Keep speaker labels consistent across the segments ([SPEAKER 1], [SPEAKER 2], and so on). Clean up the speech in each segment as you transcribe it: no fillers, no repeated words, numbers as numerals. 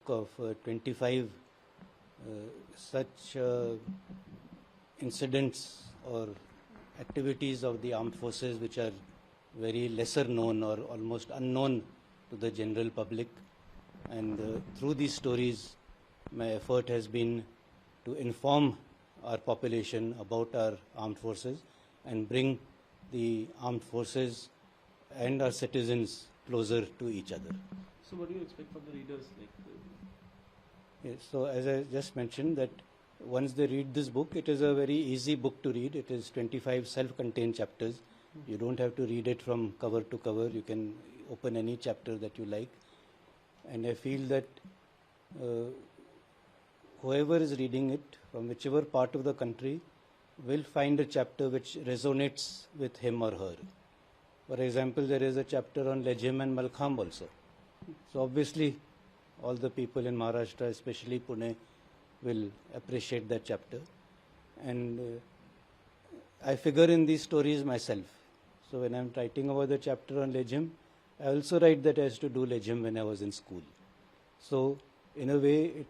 [SPEAKER 1] of 25 such incidents or activities of the armed forces which are very lesser known or almost unknown to the general public. And through these stories, my effort has been to inform our population about our armed forces and bring the armed forces and our citizens closer to each other.
[SPEAKER 2] So what do you expect from the readers?
[SPEAKER 1] Yes, so as I just mentioned, that once they read this book, it is a very easy book to read. It is 25 self-contained chapters. You don't have to read it from cover to cover. You can open any chapter that you like. And I feel that whoever is reading it, from whichever part of the country, will find a chapter which resonates with him or her. For example, there is a chapter on Lejim and Malkham also. So obviously, all the people in Maharashtra, especially Pune, will appreciate that chapter. And I figure in these stories myself. So when I'm writing about the chapter on Lejim, I also write that I used to do Lejim when I was in school. So in a way, it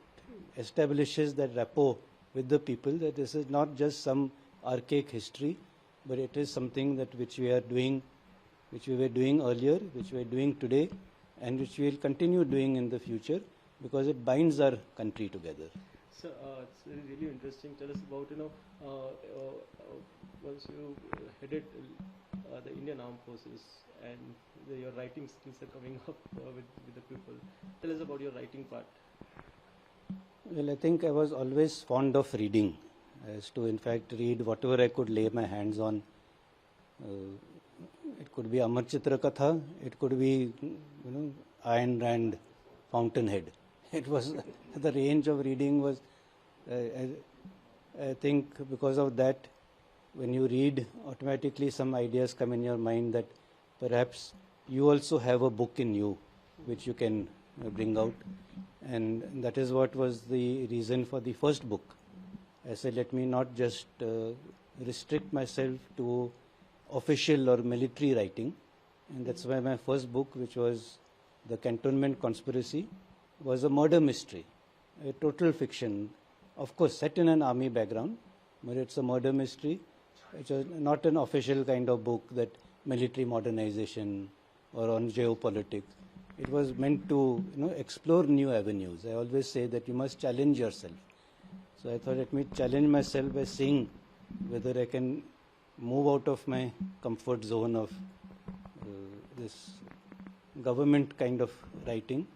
[SPEAKER 1] establishes that rapport with the people, that this is not just some archaic history, but it is something that which we are doing, which we were doing earlier, which we are doing today, and which we will continue doing in the future, because it binds our country together.
[SPEAKER 2] So it's really interesting. Tell us about, once you headed the Indian Armed Forces and your writing skills are coming up with the people. Tell us about your writing part.
[SPEAKER 1] Well, I think I was always fond of reading. I used to, in fact, read whatever I could lay my hands on. It could be Amar Chitra Katha, it could be, Ayn Rand, Fountainhead. It was, the range of reading was, I think because of that, when you read, automatically some ideas come in your mind that perhaps you also have a book in you which you can bring out. And that is what was the reason for the first book. I said, let me not just restrict myself to official or military writing. And that's why my first book, which was The Cantonment Conspiracy, was a murder mystery, a total fiction. Of course, set in an army background, but it's a murder mystery. It was not an official kind of book that military modernization or on geopolitics. It was meant to explore new avenues. I always say that you must challenge yourself. So I thought, let me challenge myself by seeing whether I can move out of my comfort zone of this government kind of writing.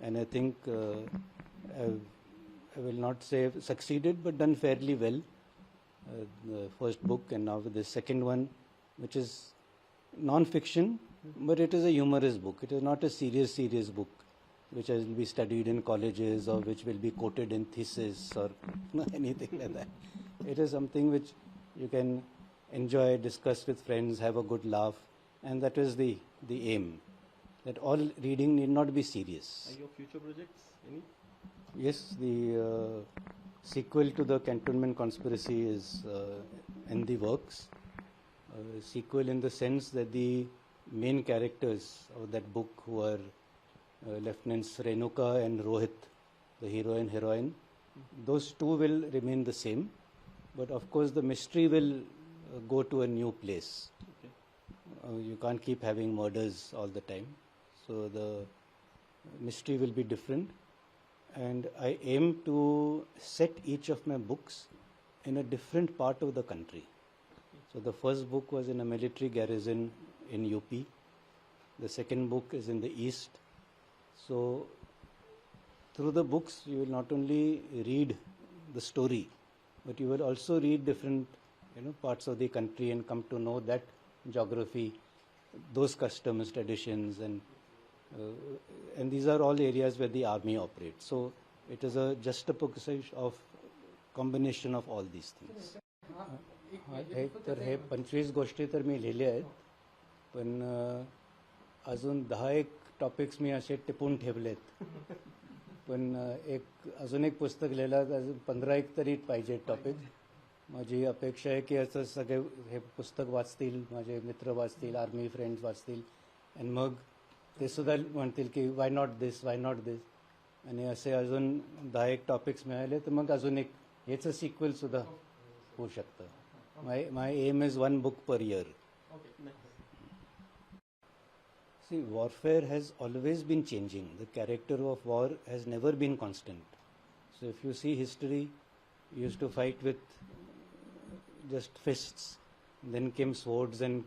[SPEAKER 1] And I think I will not say succeeded, but done fairly well. The first book, and now the second one, which is non-fiction, but it is a humorous book. It is not a serious book which will be studied in colleges or which will be quoted in thesis or anything like that. It is something which you can enjoy, discuss with friends, have a good laugh, and that is the aim. That all reading need not be serious.
[SPEAKER 2] Are your future projects any?
[SPEAKER 1] Yes, the sequel to The Cantonment Conspiracy is in the works. Sequel in the sense that the main characters of that book, who are Lieutenants Renuka and Rohit, the hero and heroine, those two will remain the same, but of course the mystery will go to a new place. Okay. You can't keep having murders all the time, so the mystery will be different, and I aim to set each of my books in a different part of the country. So the first book was in a military garrison in UP. The second book is in the east. So through the books, you will not only read the story, but you will also read different parts of the country and come to know that geography, those customs, traditions, and these are all areas where the army operates. So it is a juxtaposition of combination of all these things. तर हे 25 गोष्टी तर मी लिहिल्या आहेत, पण अजून 10 topics मी असे टिपून ठेवलेत. पण अजून एक पुस्तक लिहिलं, अजून 15 तरी पाहिजे टॉपिक. माझी अपेक्षा आहे की असं सगळे हे पुस्तक वाचतील, माझे मित्र वाचतील, आर्मी फ्रेंड्स वाचतील, आणि मग ते सुद्धा म्हणतील की why not this, why not this. आणि असे अजून 10 टॉपिक्स मिळाले तर मग अजून एक याचं सिक्वल सुद्धा होऊ शकतं. My aim is 1 book per year.
[SPEAKER 2] Okay, nice.
[SPEAKER 1] See, warfare has always been changing. The character of war has never been constant. So if you see history, you used to fight with just fists, then came swords and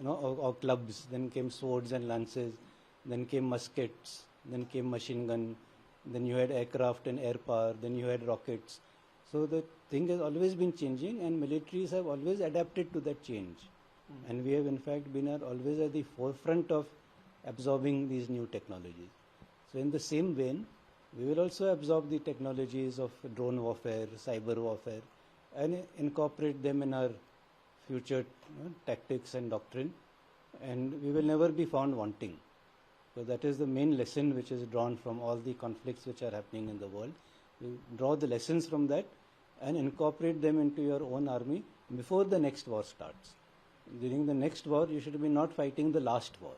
[SPEAKER 1] or clubs, then came swords and lances, then came muskets, then came machine gun, then you had aircraft and air power, then you had rockets. So the thing has always been changing, and militaries have always adapted to that change. And we have in fact been always at the forefront of absorbing these new technologies. So in the same vein, we will also absorb the technologies of drone warfare, cyber warfare, and incorporate them in our future tactics and doctrine, and we will never be found wanting. So that is the main lesson which is drawn from all the conflicts which are happening in the world. You draw the lessons from that and incorporate them into your own army before the next war starts. During the next war, you should be not fighting the last war.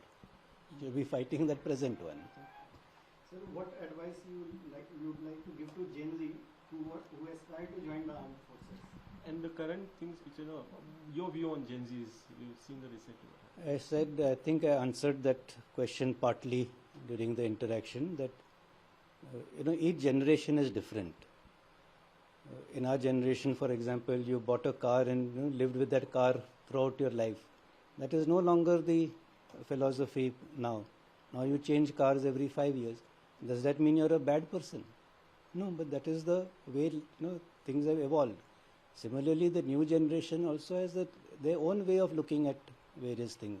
[SPEAKER 1] You should be fighting that present one.
[SPEAKER 3] Sir, what advice you would like to give to Gen Z who aspire to join the armed forces?
[SPEAKER 2] And the current things which your view on Gen Zs, you've seen the recent.
[SPEAKER 1] I said, I think I answered that question partly during the interaction, that each generation is different. In our generation, for example, you bought a car and lived with that car throughout your life. That is no longer the philosophy now. Now you change cars every 5 years. Does that mean you're a bad person? No, but that is the way things have evolved. Similarly, the new generation also has their own way of looking at various things,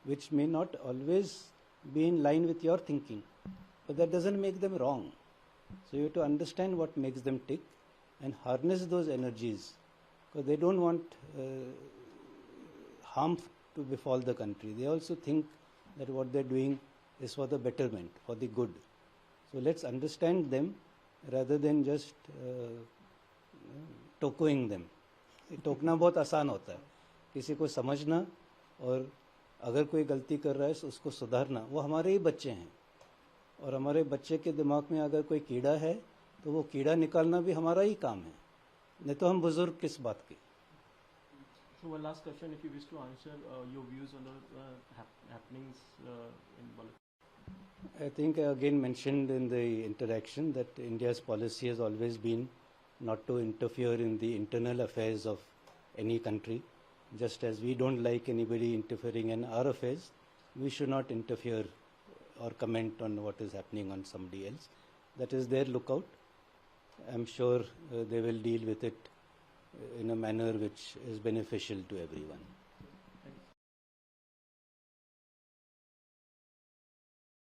[SPEAKER 1] which may not always be in line with your thinking, but that doesn't make them wrong. So you have to understand what makes them tick and harness those energies, because they don't want harm to befall the country. They also think that what they're doing is for the betterment, for the good. So let's understand them rather than just टोकोइंग them. टोकना बहुत आसान होता है, किसी को समझना और अगर कोई गलती कर रहा है तो उसको सुधारना, वो हमारे ही बच्चे हैं, और हमारे बच्चे के दिमाग में अगर कोई कीड़ा है तो वो कीड़ा निकालना भी हमारा ही काम है, नहीं तो हम बुजुर्ग किस बात के.
[SPEAKER 2] So one last question, if you wish to answer your views on the happenings in Bolivia.
[SPEAKER 1] I think I again mentioned in the interaction that India's policy has always been not to interfere in the internal affairs of any country. Just as we don't like anybody interfering in our affairs, we should not interfere or comment on what is happening on somebody else. That is their lookout. I'm sure they will deal with it in a manner which is beneficial to everyone.